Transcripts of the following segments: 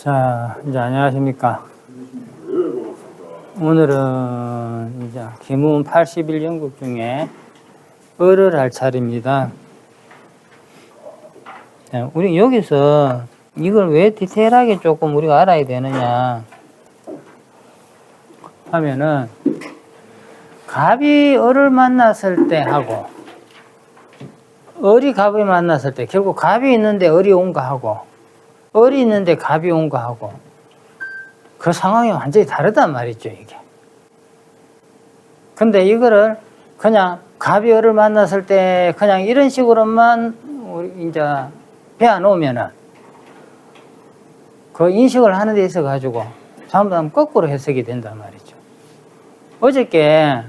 자, 이제 안녕하십니까. 오늘은 이제 김운 81연국 중에 을을 할 차례입니다. 자, 우리 여기서 이걸 왜 디테일하게 조금 우리가 알아야 되느냐 하면은, 갑이 을을 만났을 때 하고 을이 갑을 만났을 때, 결국 갑이 있는데 을이 온가 하고 을이 있는데 갑이 온가 하고 그 상황이 완전히 다르단 말이죠, 이게. 근데 이거를 그냥 갑이 을을 만났을 때 그냥 이런 식으로만 우리 이제 배워놓으면은 그 인식을 하는 데 있어 가지고 전부 거꾸로 해석이 된단 말이죠. 어저께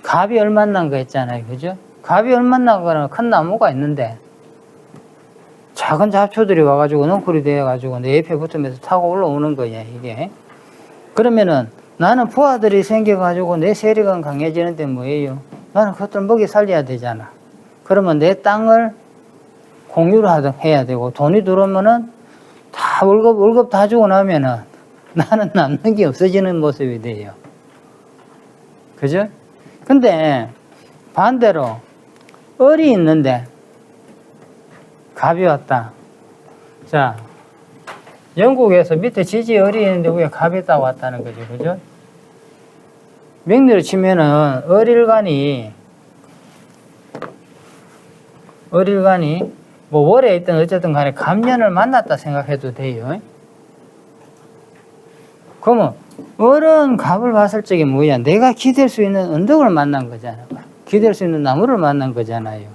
갑이 을 만난 거 했잖아요, 그죠? 갑이 을 만난 거는 큰 나무가 있는데 작은 잡초들이 와가지고 넝쿨이 되어가지고 내 옆에 붙으면서 타고 올라오는 거야, 이게. 그러면은 나는 부하들이 생겨가지고 내 세력은 강해지는데 뭐예요? 나는 그것들 먹이 살려야 되잖아. 그러면 내 땅을 공유를 해야 되고, 돈이 들어오면은 다 월급 다 주고 나면은 나는 남는 게 없어지는 모습이 돼요. 그죠? 근데 반대로 을이 있는데 갑이 왔다. 자, 영국에서 밑에 지지 을이 있는데 위에 갑이 딱 왔다는 거죠, 그죠? 명리로 치면은 을일간이 뭐 월에 있든 어쨌든 간에 갑년을 만났다 생각해도 돼요. 그러면 을은 갑을 봤을 적에 뭐야? 내가 기댈 수 있는 언덕을 만난 거잖아요. 기댈 수 있는 나무를 만난 거잖아요.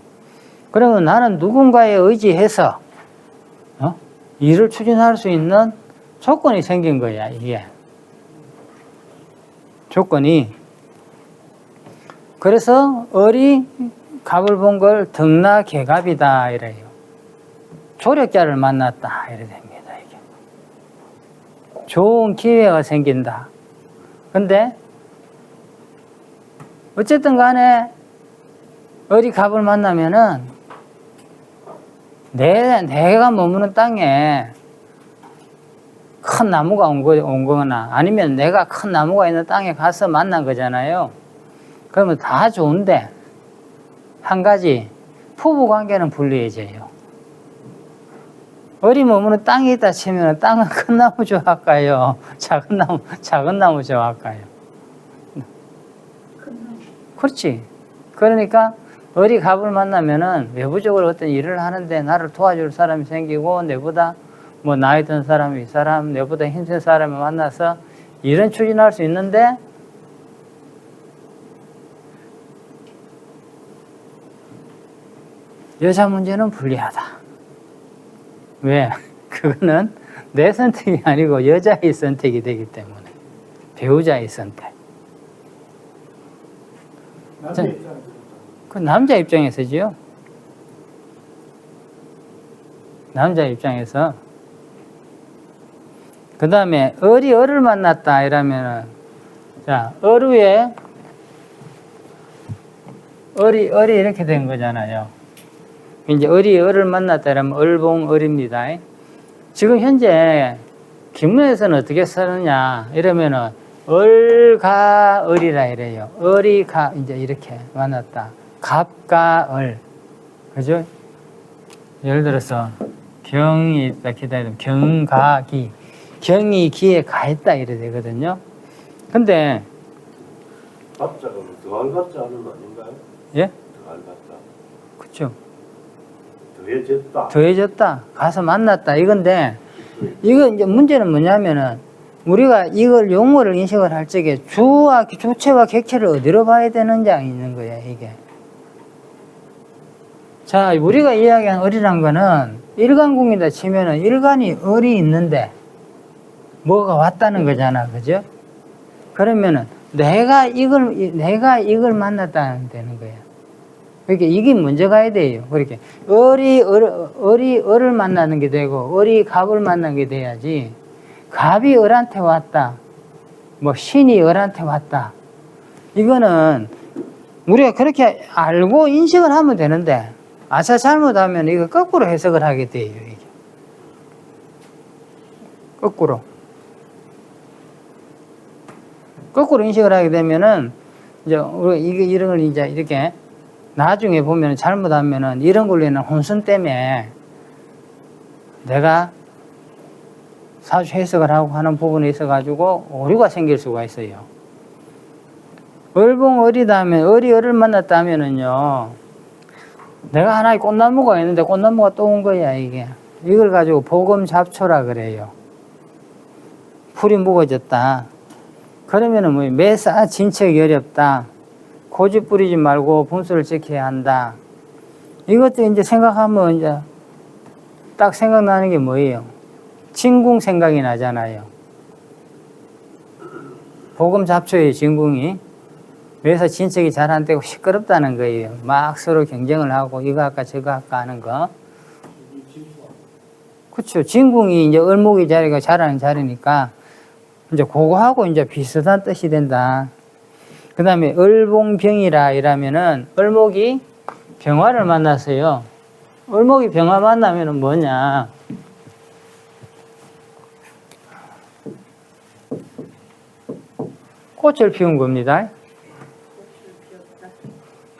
그러면 나는 누군가에 의지해서 일을 추진할 수 있는 조건이 생긴 거야, 이게. 조건이. 그래서 을이 갑을 본 걸 등나개갑이다 이래요. 조력자를 만났다 이래 됩니다, 이게. 좋은 기회가 생긴다. 근데 어쨌든 간에 을이 갑을 만나면은 내가 머무는 땅에 큰 나무가 온 거거나 아니면 내가 큰 나무가 있는 땅에 가서 만난 거잖아요. 그러면 다 좋은데 한 가지, 부부 관계는 불리해져요. 을이 머무는 땅에 있다 치면 땅은 큰 나무 좋아할까요? 작은 나무 좋아할까요? 그렇지. 그러니까 을이 갑을 만나면은 외부적으로 어떤 일을 하는데 나를 도와줄 사람이 생기고, 내보다 뭐 나이 든 사람이, 이 사람, 내보다 힘센 사람이 만나서 일은 추진할 수 있는데, 여자 문제는 불리하다. 왜? 그거는 내 선택이 아니고 여자의 선택이 되기 때문에. 배우자의 선택. 그 남자 입장에서지요. 남자 입장에서. 그 다음에 을이 을을 만났다 이러면은, 자, 을 위에 을이 이렇게 된 거잖아요. 이제 을이 을을 만났다 이러면 을봉 을입니다. 지금 현재 김문에서는 어떻게 쓰느냐 이러면은 을가 을이라 이래요. 을이 이제 이렇게 만났다. 갑과 을. 그죠? 예를 들어서 경이 있다 기다리면 경가기. 경이 기에 가했다 이래 되거든요. 근데 갑자가 더할 같지 않은 거 아닌가요? 예? 더할 같다. 그쵸. 더해졌다. 가서 만났다 이건데, 이거 이제 문제는 뭐냐면은 우리가 이걸 용어를 인식을 할 적에 주체와 객체를 어디로 봐야 되는지 있는 거야, 이게. 자, 우리가 이야기한 을이란 거는 일간궁이다 치면은 일간이 을이 있는데 뭐가 왔다는 거잖아, 그죠? 그러면은 내가 이걸 만났다는 되는 거야. 그러니까 이게 먼저 가야 돼요. 그렇게 을이 을을 만나는 게 되고 을이 갑을 만나는 게 돼야지. 갑이 을한테 왔다, 뭐 신이 을한테 왔다, 이거는 우리가 그렇게 알고 인식을 하면 되는데, 아차 잘못하면 이거 거꾸로 해석을 하게 돼요, 이게. 거꾸로. 거꾸로 인식을 하게 되면은, 이제, 우리 이런 걸 이제 이렇게, 나중에 보면 잘못하면은 이런 걸로 인한 혼선 때문에 내가 사주 해석을 하고 하는 부분에 있어가지고 오류가 생길 수가 있어요. 을봉을이다 하면, 을이 을을 만났다 하면은요, 내가 하나의 꽃나무가 있는데 꽃나무가 또 온 거야, 이게. 이걸 가지고 보검잡초라 그래요. 풀이 묵어졌다. 그러면은 뭐, 매사 진척이 어렵다. 고집 부리지 말고 분수를 지켜야 한다. 이것도 이제 생각하면 이제 딱 생각나는 게 뭐예요? 진궁 생각이 나잖아요. 보검잡초의 진궁이 매사 진척이 잘 안 되고 시끄럽다는 거예요. 막 서로 경쟁을 하고 이거 할까 저거 할까 하는 거. 그렇죠. 진궁이 이제 을목의 자리가 잘하는 자리니까 이제 그거하고 이제 비슷한 뜻이 된다. 그 다음에 을봉병이라 이라면은 을목이 병화를 만났어요. 을목이 병화 만나면은 뭐냐? 꽃을 피운 겁니다.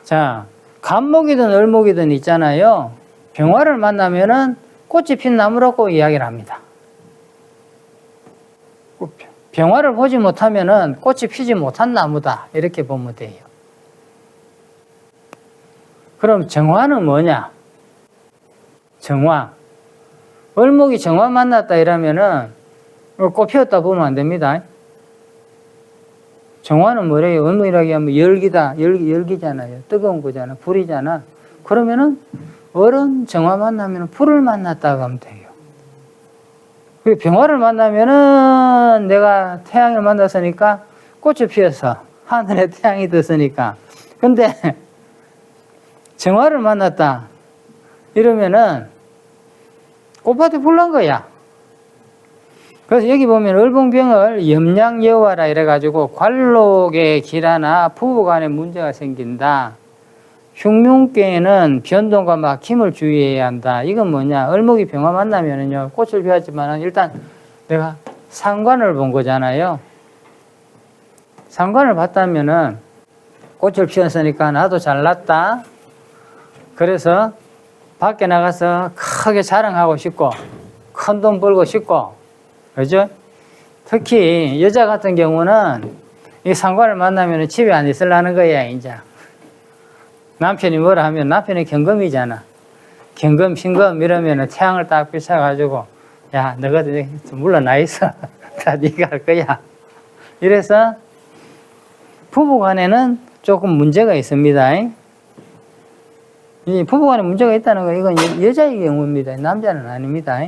자, 간목이든 을목이든 있잖아요. 병화를 만나면은 꽃이 핀 나무라고 이야기를 합니다. 병화를 보지 못하면은 꽃이 피지 못한 나무다. 이렇게 보면 돼요. 그럼 정화는 뭐냐? 정화. 을목이 정화 만났다 이러면은 꽃 피웠다 보면 안 됩니다. 정화는 뭐래요? 을목이라고 하면 열기다. 열기잖아요. 뜨거운 거잖아. 불이잖아. 그러면은 을은 정화 만나면 불을 만났다고 하면 돼요. 그리고 병화를 만나면은 내가 태양을 만났으니까 꽃을 피워서 하늘에 태양이 떴으니까. 근데 정화를 만났다 이러면은 꽃밭에 불 난 거야. 그래서 여기 보면 을봉병을 염량여화라 이래가지고 관록의 기라나 부부간에 문제가 생긴다. 흉흉께에는 변동과 막힘을 주의해야 한다. 이건 뭐냐? 을목이 병화 만나면은요, 꽃을 피웠지만 일단 내가 상관을 본 거잖아요. 상관을 봤다면은 꽃을 피웠으니까 나도 잘났다. 그래서 밖에 나가서 크게 자랑하고 싶고, 큰 돈 벌고 싶고, 그죠? 특히 여자 같은 경우는 이 상관을 만나면 집에 안 있으려는 거야, 이제. 남편이 뭐라 하면 남편이 경금이잖아. 경금, 신금 이러면 태양을 딱 비춰가지고, 야, 너가 물러나 있어. 다 네가 할 거야. 이래서 부부간에는 조금 문제가 있습니다. 이 부부간에 문제가 있다는 건 이건 여자의 경우입니다. 남자는 아닙니다.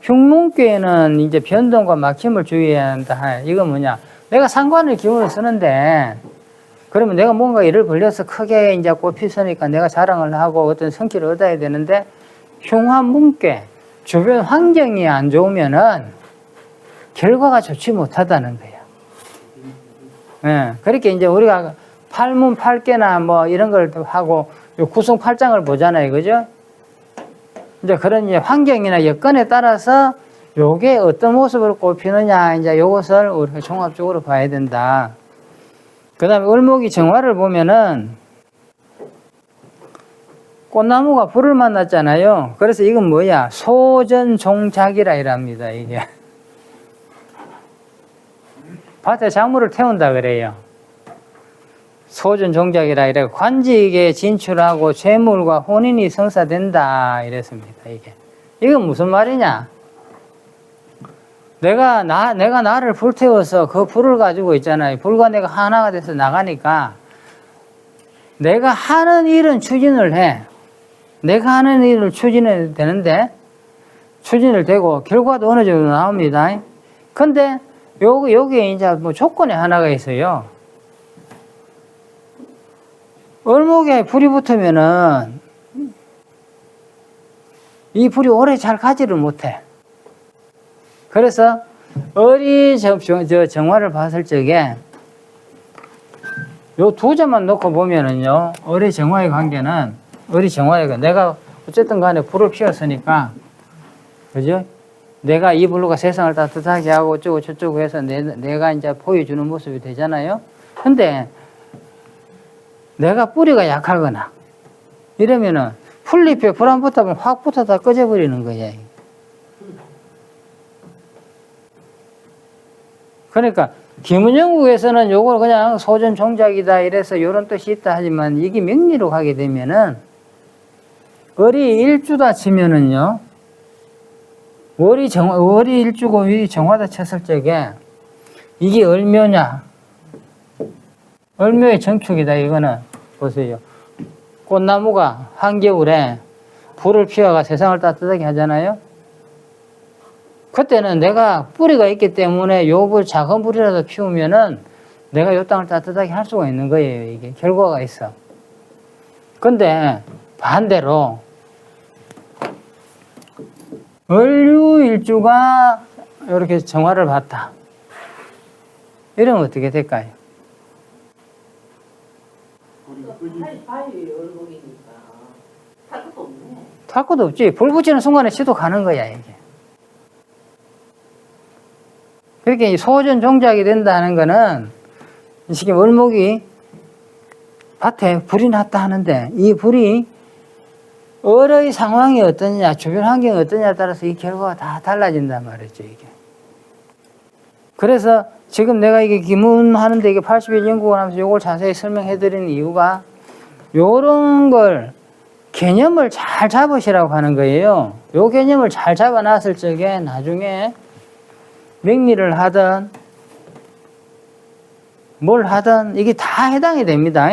흉문께에는 이제 변동과 막힘을 주의해야 한다. 이건 뭐냐? 내가 상관을 기운을 쓰는데, 그러면 내가 뭔가 일을 벌려서 크게 이제 꽃 피우니까 내가 자랑을 하고 어떤 성기를 얻어야 되는데, 흉화문께 주변 환경이 안 좋으면은 결과가 좋지 못하다는 거야. 예, 그렇게 이제 우리가 팔문 팔깨나 뭐 이런 걸 하고 구성 팔장을 보잖아요. 그죠? 이제 그런 이제 환경이나 여건에 따라서 요게 어떤 모습으로 꽃피느냐, 이제 요것을 우리가 종합적으로 봐야 된다. 그 다음에 을목이 정화를 보면은 꽃나무가 불을 만났잖아요. 그래서 이건 뭐야? 소전종작이라 이랍니다, 이게. 밭에 작물을 태운다 그래요. 소전종작이라 이래 관직에 진출하고 재물과 혼인이 성사된다 이랬습니다. 이건 무슨 말이냐? 내가 나를 불태워서 그 불을 가지고 있잖아요. 불과 내가 하나가 돼서 나가니까 내가 하는 일은 추진을 해. 내가 하는 일을 추진을 되는데 추진을 되고 결과도 어느 정도 나옵니다. 근데 여기에 이제 뭐 조건이 하나가 있어요. 을목에 불이 붙으면은 이 불이 오래 잘 가지를 못해. 그래서 을이 정화를 봤을 적에 요 두 점만 놓고 보면은요, 을의 정화의 관계는, 을이 정화의 관계, 내가 어쨌든 간에 불을 피웠으니까, 그죠? 내가 이 블루가 세상을 따뜻하게 하고 어쩌고 저쩌고 해서 내가 이제 보여주는 모습이 되잖아요. 근데 내가 뿌리가 약하거나 이러면은 풀잎에 불 안 붙으면 확 붙어다 꺼져버리는 거야. 그러니까 김은영국에서는 요걸 그냥 소전 종작이다 이래서 이런 뜻이 있다 하지만 이게 명리로 가게 되면은 월이 일주다 치면은요, 월이 일주고 위 정화다 쳤을 적에 이게 을묘냐, 을묘의 정축이다. 이거는 보세요. 꽃나무가 한겨울에 불을 피워가 세상을 따뜻하게 하잖아요. 그때는 내가 뿌리가 있기 때문에 요 불 작은 불이라도 피우면은 내가 요 땅을 따뜻하게 할 수가 있는 거예요. 이게 결과가 있어. 근데 반대로 을유일주가 이렇게 정화를 받다. 이러면 어떻게 될까요? 바위 얼굴이니까 탈 것도 없네. 탈 것도 없지. 불 붙이는 순간에 시도 가는 거야, 이게. 그렇게 소전 종작이 된다는 거는 지금 을목이 밭에 불이 났다 하는데 이 불이 을의 상황이 어떠냐, 주변 환경이 어떠냐에 따라서 이 결과가 다 달라진단 말이죠, 이게. 그래서 지금 내가 이게 기문하는데 이게 80일 연구를 하면서 이걸 자세히 설명해 드리는 이유가 요런 걸 개념을 잘 잡으시라고 하는 거예요. 요 개념을 잘 잡아놨을 적에 나중에 명리를 하든 뭘 하든 이게 다 해당이 됩니다.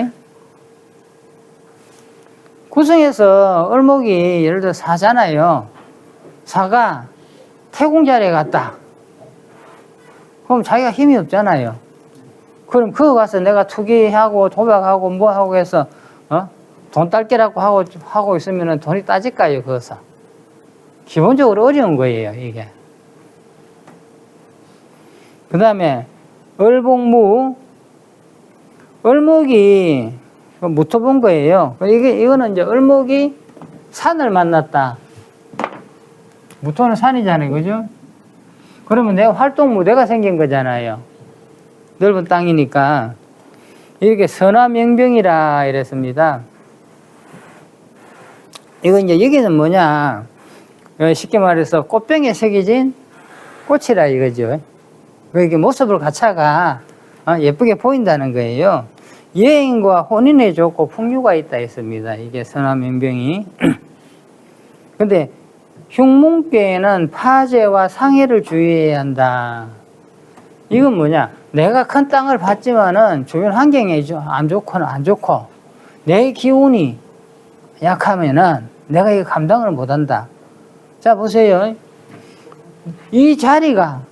구성에서 을목이 예를 들어 사잖아요. 사가 태공자리에 갔다. 그럼 자기가 힘이 없잖아요. 그럼 그거 가서 내가 투기하고 도박하고 뭐하고 해서 돈 딸게라고 하고 있으면 돈이 따질까요? 거기서. 기본적으로 어려운 거예요, 이게. 그 다음에 을복무, 을목이 무토본 거예요. 이거는 이제 을목이 산을 만났다. 무토는 산이잖아요, 그죠? 그러면 내가 활동 무대가 생긴 거잖아요. 넓은 땅이니까. 이렇게 선화명병이라 이랬습니다. 이거 이제 여기는 뭐냐? 쉽게 말해서 꽃병에 새겨진 꽃이라 이거죠. 이게 모습을 갖춰가 예쁘게 보인다는 거예요. 여행과 혼인에 좋고 풍류가 있다 했습니다. 이게 선화명병이. 근데 흉몽병에는 파재와 상해를 주의해야 한다. 이건 뭐냐? 내가 큰 땅을 받지만은 주변 환경이 안 좋고 내 기운이 약하면은 내가 이거 감당을 못 한다. 자, 보세요. 이 자리가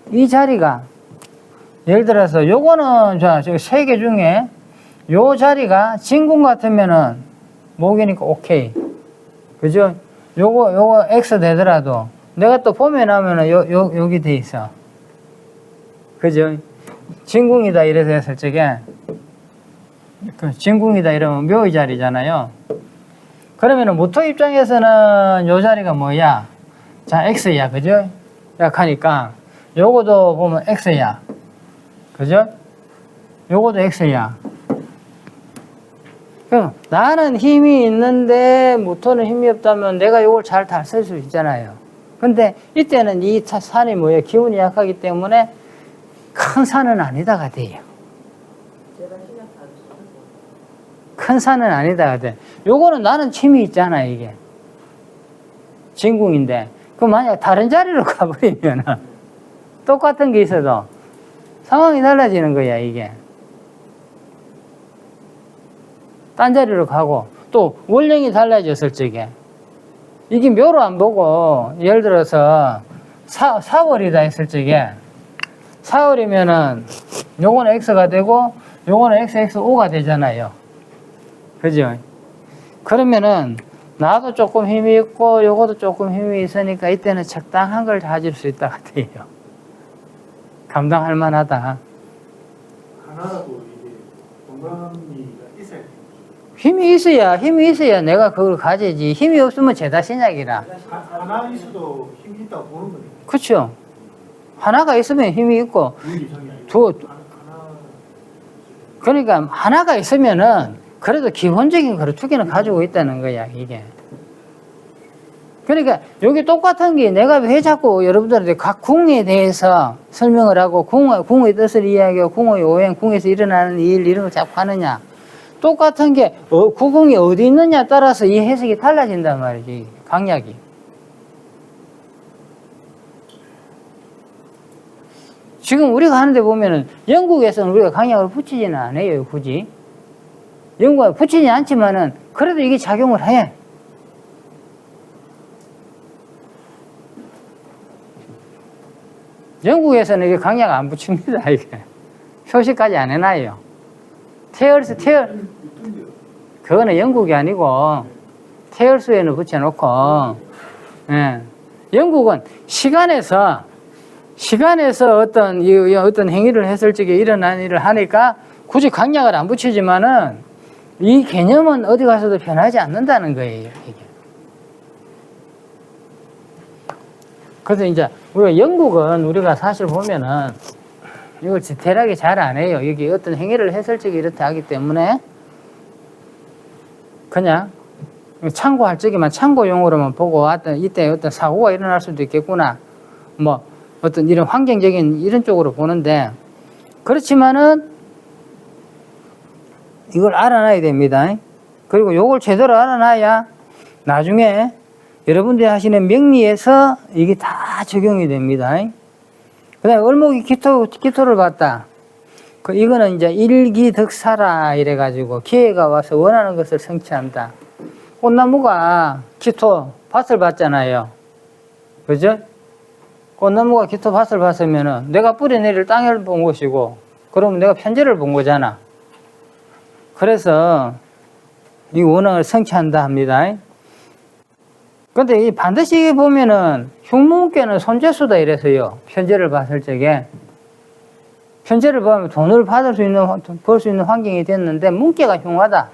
예를 들어서 요거는 자, 세 개 중에 요 자리가 진궁 같으면은 목이니까 오케이. 그죠? 요거 X 되더라도 내가 또 보면 하면은 여기 돼 있어. 그죠? 진궁이다 이래서 했을 적에 진궁이다 이러면 묘의 자리잖아요. 그러면은 무토 입장에서는 요 자리가 뭐야? 자, X야. 그죠? 약하니까 요거도 보면 X야. 그죠? 요거도 X야. 그럼 나는 힘이 있는데 무토는 힘이 없다면 내가 요걸 잘 다 쓸 수 있잖아요. 근데 이때는 이 산이 뭐예요? 기운이 약하기 때문에 큰 산은 아니다가 돼요. 큰 산은 아니다가 돼. 요거는 나는 힘이 있잖아, 이게. 진궁인데. 그럼 만약 다른 자리로 가버리면은 똑같은 게 있어도 상황이 달라지는 거야, 이게. 딴 자리로 가고 또 원령이 달라졌을 적에 이게 묘로 안 보고 예를 들어서 4월이다 했을 적에 4월이면은 요거는 X가 되고 요거는 XXO가 되잖아요. 그죠? 그러면은 나도 조금 힘이 있고 요것도 조금 힘이 있으니까 이때는 적당한 걸 가질 수 있다 같아요. 감당할 만하다. 하나라도 이게 건강미가 있어야 돼요. 힘이 있어야 내가 그걸 가지지. 힘이 없으면 죄다 신약이라. 하나 있어도 힘이 있다고 보는 거니까. 그렇죠. 하나가 있으면 힘이 있고, 그러니까 하나가 있으면은 그래도 기본적인 그런 두 개는 가지고 있다는 거야, 이게. 그러니까 여기 똑같은 게 내가 왜 자꾸 여러분들한테 각 궁에 대해서 설명을 하고 궁의 뜻을 이야기하고 궁의 오행, 궁에서 일어나는 일 이런 걸 자꾸 하느냐. 똑같은 게 구궁이 어디 있느냐에 따라서 이 해석이 달라진단 말이지, 강약이. 지금 우리가 하는데 보면은 영국에서는 우리가 강약을 붙이지는 않아요, 굳이. 영국에 붙이지 않지만은 그래도 이게 작용을 해. 영국에서는 이게 강약 안 붙입니다, 이게. 표시까지 안 해놔요. 그거는 영국이 아니고, 태열수에는 붙여놓고, 예. 영국은 시간에서 어떤 행위를 했을 적에 일어난 일을 하니까 굳이 강약을 안 붙이지만은 이 개념은 어디 가서도 변하지 않는다는 거예요, 이게. 그래서 이제 우리가 영국은 우리가 사실 보면은 이걸 디테일하게 잘 안 해요. 여기 어떤 행위를 했을 적에 이렇다 하기 때문에 그냥 참고할 적에만 참고용으로만 보고 이때 어떤 사고가 일어날 수도 있겠구나. 뭐 어떤 이런 환경적인 이런 쪽으로 보는데, 그렇지만은 이걸 알아놔야 됩니다. 그리고 요걸 제대로 알아놔야 나중에 여러분들이 하시는 명리에서 이게 다 적용이 됩니다. 그 다음에 을목이 기토를 봤다. 이거는 이제 일기덕사라 이래가지고 기회가 와서 원하는 것을 성취한다. 꽃나무가 기토 밭을 봤잖아요. 그죠? 꽃나무가 기토 밭을 봤으면은 내가 뿌려내릴 땅을 본 것이고, 그러면 내가 편재를 본 거잖아. 그래서 이 원앙을 성취한다 합니다. 근데 이 반드시 보면은 흉문께는 손재수다 이래서요. 편재를 봤을 적에 편재를 보면 돈을 벌 수 있는 환경이 됐는데 문께가 흉하다.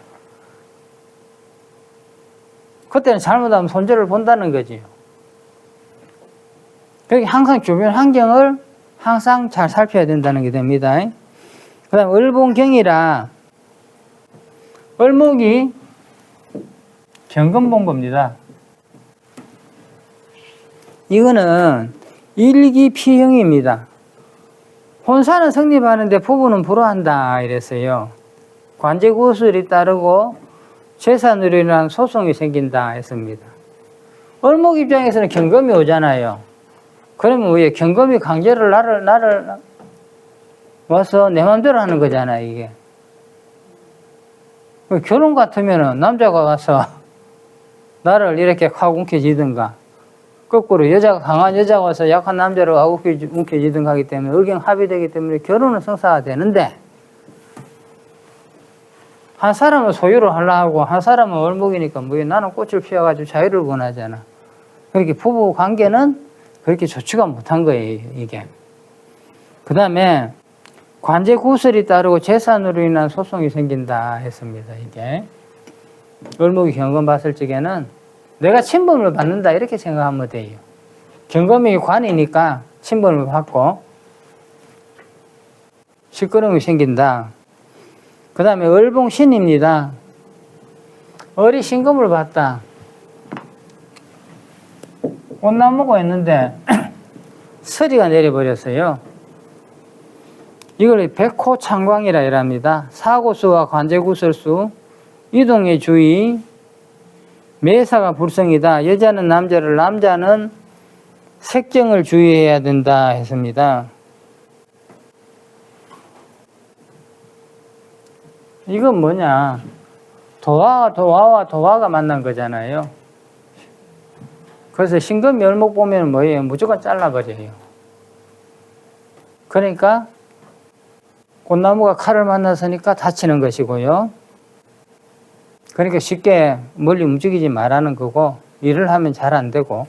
그때는 잘못하면 손재를 본다는 거지요. 그러니까 항상 주변 환경을 항상 잘 살펴야 된다는 게 됩니다. 그 다음 을봉경이라 을목이 경금 본 겁니다. 이거는 일기피형입니다. 혼사는 성립하는데 부부는 불허한다 이랬어요. 관제구술이 따르고 재산으로 인한 소송이 생긴다 했습니다. 을목 입장에서는 경금이 오잖아요. 그러면 왜 경금이 강제로 나를 와서 내 마음대로 하는 거잖아, 이게. 결혼 같으면은 남자가 와서 나를 이렇게 확 움켜쥐든가, 거꾸로 강한 여자가 와서 약한 남자로 확 움켜쥐든가 하기 때문에 의견 합의되기 때문에 결혼은 성사되는데, 한 사람은 소유를 하려고 하고 한 사람은 을목이니까 나는 꽃을 피워가지고 자유를 원하잖아. 그렇게 부부 관계는 그렇게 좋지가 못한 거예요, 이게. 그 다음에 관제구설이 따르고 재산으로 인한 소송이 생긴다 했습니다, 이게. 을목이 경금 봤을 적에는 내가 친범을 받는다 이렇게 생각하면 돼요. 경금이 관이니까 친범을 받고 시끄러움이 생긴다. 그 다음에 을봉신입니다. 을이 신금을 봤다. 꽃나무가 있는데 서리가 내려버렸어요. 이걸 백호창광이라 이랍니다. 사고수와 관제구설수, 이동의 주의, 매사가 불성이다. 여자는 남자를, 남자는 색정을 주의해야 된다 했습니다. 이건 뭐냐? 도화와 도화가 만난 거잖아요. 그래서 신금 열목 보면 뭐예요? 무조건 잘라버려요. 그러니까 꽃나무가 칼을 만났으니까 다치는 것이고요. 그러니까 쉽게 멀리 움직이지 말라는 거고, 일을 하면 잘 안 되고,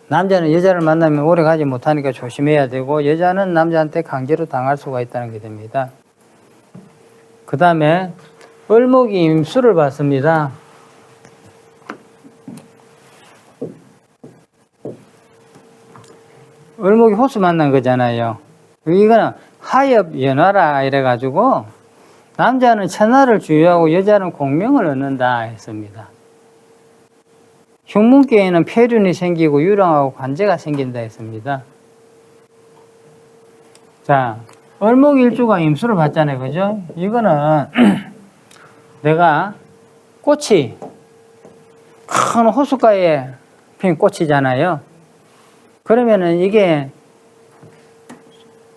남자는 여자를 만나면 오래 가지 못하니까 조심해야 되고, 여자는 남자한테 강제로 당할 수가 있다는 게 됩니다. 그 다음에 을목이 임수를 받습니다. 을목이 호수 만난 거잖아요. 이거는 하엽 연화라 이래가지고 남자는 천하를 주유하고 여자는 공명을 얻는다 했습니다. 흉문기에는 폐륜이 생기고 유랑하고 관제가 생긴다 했습니다. 자, 을목일주가 임수를 받잖아요. 그죠? 이거는 내가 꽃이 큰 호숫가에 핀 꽃이잖아요. 그러면은 이게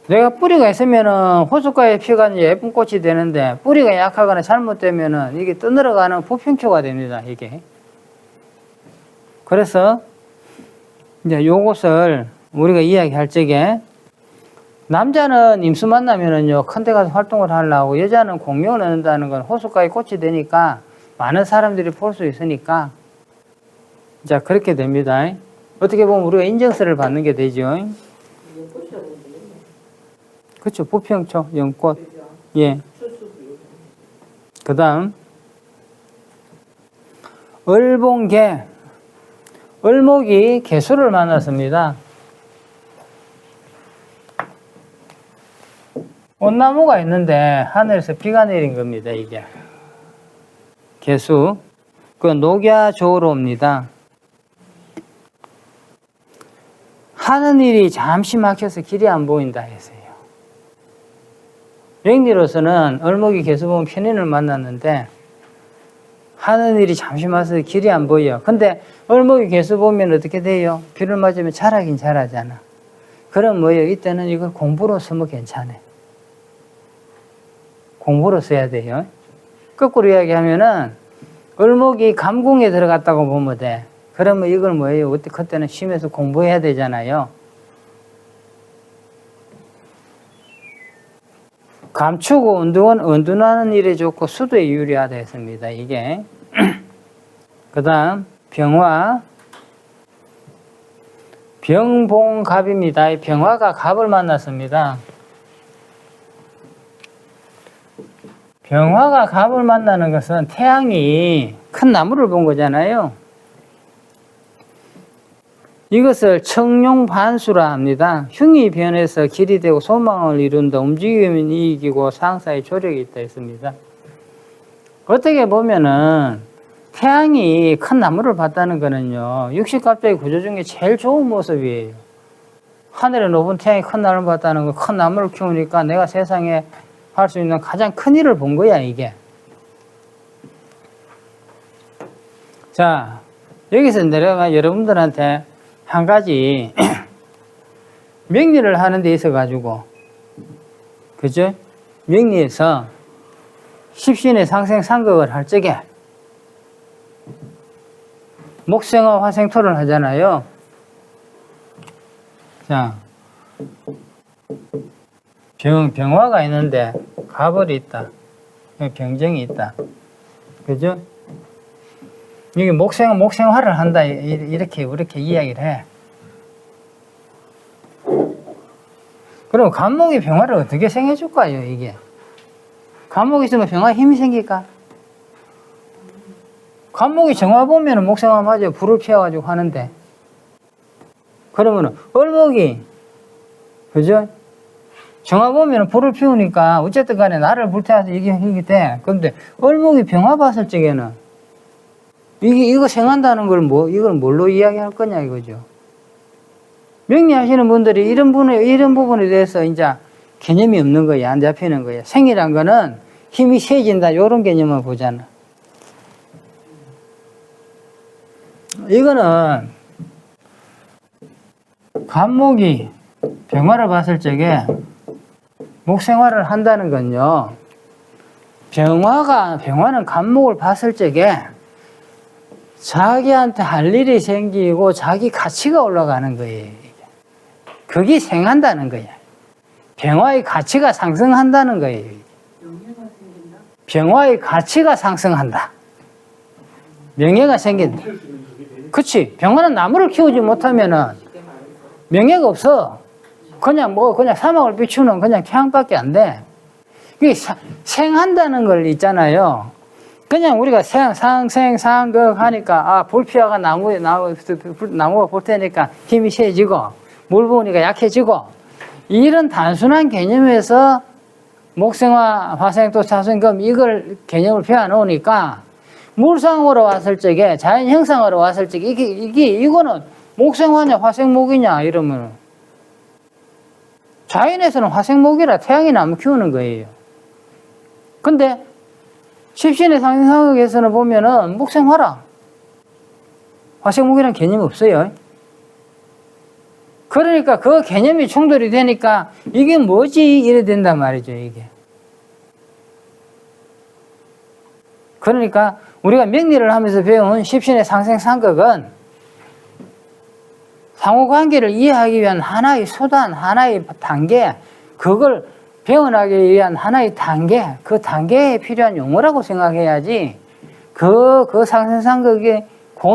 내가 뿌리가 있으면은 호숫가에 피가 예쁜 꽃이 되는데 뿌리가 약하거나 잘못되면은 이게 떠들어가는 부평초가 됩니다. 이게. 그래서 이제 요것을 우리가 이야기할 적에 남자는 임수 만나면은요 큰 데 가서 활동을 하려고 여자는 공명을 얻는다는 건 호숫가에 꽃이 되니까 많은 사람들이 볼 수 있으니까 자 그렇게 됩니다. 어떻게 보면 우리가 인정서를 받는 게 되죠. 연꽃이라고 그러는데. 그렇죠. 부평초, 연꽃. 그죠? 예. 수수비. 그 다음 을봉개. 을목이 개수를 만났습니다. 온나무가 있는데 하늘에서 비가 내린 겁니다. 이게 개수. 그 녹야조로입니다. 하는 일이 잠시 막혀서 길이 안 보인다 했어요. 명리로서는 을목이 개수 보면 편인을 만났는데 하는 일이 잠시 막혀서 길이 안 보여. 근데 을목이 개수 보면 어떻게 돼요? 비를 맞으면 잘하긴 잘하잖아. 그럼 뭐예요? 이때는 이걸 공부로 쓰면 괜찮아. 공부로 써야 돼요. 거꾸로 이야기하면은 을목이 감궁에 들어갔다고 보면 돼. 그러면 이걸 뭐예요? 그때는 심해서 공부해야 되잖아요. 감추고 은둔하는 일에 좋고 수도에 유리하다 했습니다. 이게. 그 다음 병화. 병봉갑입니다. 병화가 갑을 만났습니다. 병화가 갑을 만나는 것은 태양이 큰 나무를 본 거잖아요. 이것을 청룡반수라 합니다. 흉이 변해서 길이 되고 소망을 이룬다. 움직이면 이익이고 상사의 조력이 있다 했습니다. 어떻게 보면은 태양이 큰 나무를 봤다는 거는요. 육식갑자의 구조 중에 제일 좋은 모습이에요. 하늘에 높은 태양이 큰 나무를 봤다는 거, 큰 나무를 키우니까 내가 세상에 할 수 있는 가장 큰 일을 본 거야, 이게. 자, 여기서 내가 여러분들한테 한 가지 명리를 하는 데 있어 가지고, 그죠? 명리에서 십신의 상생 상극을 할 적에 목생화 화생토를 하잖아요. 자, 병화가 있는데 가벌이 있다. 병정이 있다. 그죠? 이게 목생화를 한다. 이렇게 이야기를 해. 그럼 간목이 병화를 어떻게 생겨줄까요, 이게? 간목이 있으면 병화에 힘이 생길까? 간목이 정화 보면은 목생화 맞아요. 불을 피워가지고 하는데. 그러면은, 을목이, 그죠? 정화 보면은 불을 피우니까 어쨌든 간에 나를 불태워서 이게 돼. 그런데 을목이 병화 봤을 적에는 이거 생한다는 걸 이걸 뭘로 이야기할 거냐 이거죠. 명리하시는 분들이 이런 부분에 대해서 이제 개념이 없는 거야. 안 잡히는 거야. 생이란 거는 힘이 세진다. 이런 개념을 보잖아. 이거는 간목이 병화를 봤을 적에 목생화를 한다는 건요. 병화는 간목을 봤을 적에 자기한테 할 일이 생기고 자기 가치가 올라가는 거예요. 그게 생한다는 거야. 병화의 가치가 상승한다는 거예요. 명예가 생긴다? 병화의 가치가 상승한다. 명예가 생긴다. 그치. 병화는 나무를 키우지 못하면은 명예가 없어. 그냥 사막을 비추는 그냥 태양밖에 안 돼. 이게 생한다는 걸 있잖아요. 그냥 우리가 상생상극 하니까, 불피화가 나무가 볼 테니까 힘이 세지고, 물 부으니까 약해지고, 이런 단순한 개념에서 목생화, 화생토, 자생금, 이걸 개념을 배워놓으니까, 물상으로 왔을 적에, 자연 형상으로 왔을 적에, 이거는 목생화냐, 화생목이냐, 이러면, 자연에서는 화생목이라 태양이 나무 키우는 거예요. 근데, 십신의 상생상극에서는 보면은 목생화라. 화생목이라는 개념이 없어요. 그러니까 그 개념이 충돌이 되니까 이게 뭐지? 이래 된단 말이죠, 이게. 그러니까 우리가 명리를 하면서 배운 십신의 상생상극은 상호관계를 이해하기 위한 하나의 수단, 하나의 단계, 그걸 배워나기 위한 하나의 단계, 그 단계에 필요한 용어라고 생각해야지, 그 상생상극이,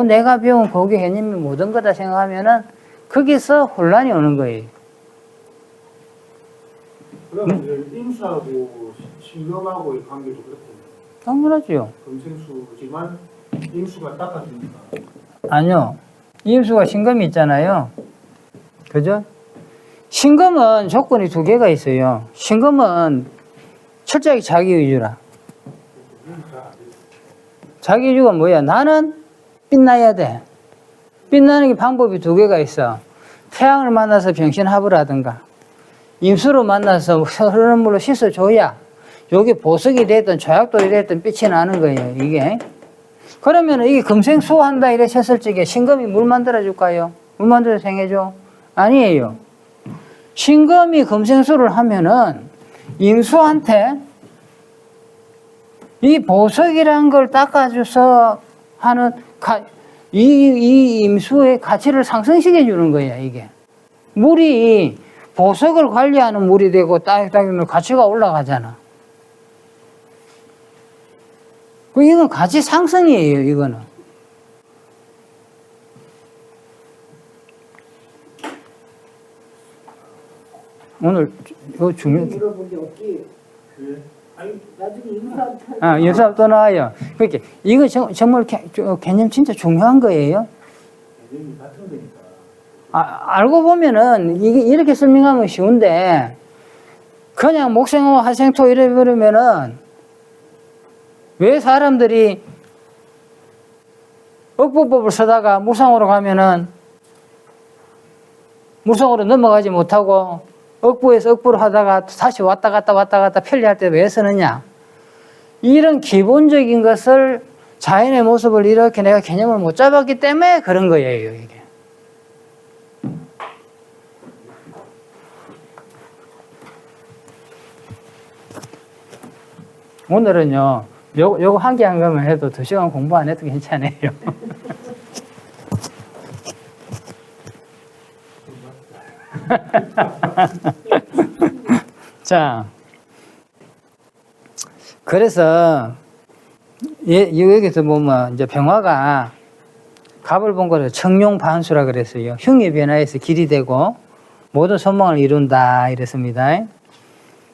내가 배운 그 개념이 모든 거다 생각하면은, 거기서 혼란이 오는 거예요. 그러면 임수하고 신금하고의 관계도 그렇고. 당연하죠. 금생수지만 임수가 닦아주니까. 아니요. 임수가 신금이 있잖아요. 그죠? 신금은 조건이 두 개가 있어요. 신금은 철저하게 자기 위주라. 자기 위주가 뭐야? 나는 빛나야 돼. 빛나는 게 방법이 두 개가 있어. 태양을 만나서 병신합을 하든가, 임수로 만나서 흐르는 물로 씻어줘야 여기 보석이 됐든 조약돌이 됐든 빛이 나는 거예요, 이게. 그러면 이게 금생수한다 이랬을 적에 신금이 물 만들어줄까요? 물 만들어서 생해줘? 아니에요. 신금이 금생수를 하면은 임수한테 이 보석이란 걸 닦아줘서 하는 이 임수의 가치를 상승시켜 주는 거야, 이게. 물이 보석을 관리하는 물이 되고 닦으면 가치가 올라가잖아. 이건 가치 상승이에요, 이거는. 오늘 이거 중요해. 물어본 게 없지. 그래? 아니, 나중에 임수한테. 연습 또 나와요. 그렇게 이거 정말 개념 진짜 중요한 거예요. 개념이 같은 거니까. 알고 보면은 이게 이렇게 설명하면 쉬운데, 그냥 목생화, 화생토 이래 버리면은 왜 사람들이 억부법을 쓰다가 무상으로 가면은 무상으로 넘어가지 못하고 억부에서 억부로 하다가 다시 왔다 갔다 편리할 때 왜 쓰느냐? 이런 기본적인 것을, 자연의 모습을 이렇게 내가 개념을 못 잡았기 때문에 그런 거예요, 이게. 오늘은요, 요거 한 개 한 거만 해도 2시간 공부 안 해도 괜찮아요. 자, 그래서 여기서 보면 이제 병화가 갑을 본 거를 청룡반수라 그랬어요. 흉의 변화에서 길이 되고 모든 소망을 이룬다 이랬습니다.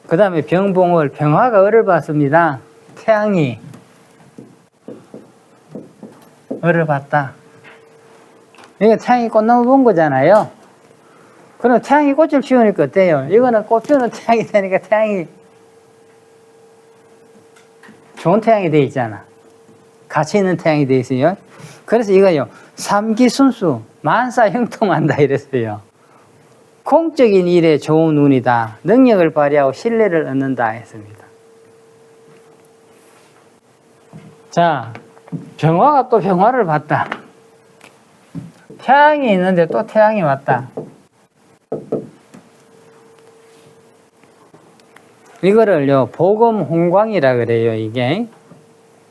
그 다음에 병봉을, 병화가 을을 봤습니다. 태양이 을을 봤다. 이거 태양이 꽃나무 본 거잖아요. 그럼 태양이 꽃을 피우니까 어때요? 이거는 꽃 피우는 태양이 되니까 태양이 좋은 태양이 돼 있잖아. 가치 있는 태양이 돼 있어요. 그래서 이거요, 삼기순수, 만사형통한다 이랬어요. 공적인 일에 좋은 운이다. 능력을 발휘하고 신뢰를 얻는다 했습니다. 자, 병화가 또 병화를 봤다. 태양이 있는데 또 태양이 왔다. 이거를요, 보검홍광이라 그래요, 이게.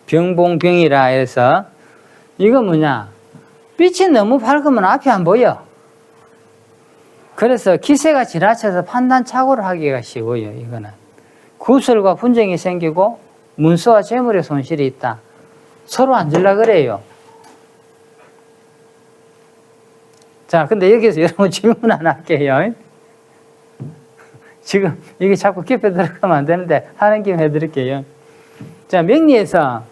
병봉병이라 해서. 이거 뭐냐? 빛이 너무 밝으면 앞이 안 보여. 그래서 기세가 지나쳐서 판단착오를 하기가 쉬워요, 이거는. 구설과 분쟁이 생기고 문서와 재물의 손실이 있다. 서로 앉으려 그래요. 자, 근데 여기서 여러분 질문 하나 할게요. 지금 이게 자꾸 깊게 들어가면 안 되는데 하는 김에 해드릴게요. 자, 명리에서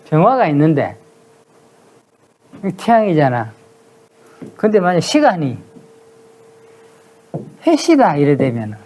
병화가 있는데 태양이잖아. 근데 만약 시간이 해시다 이래 되면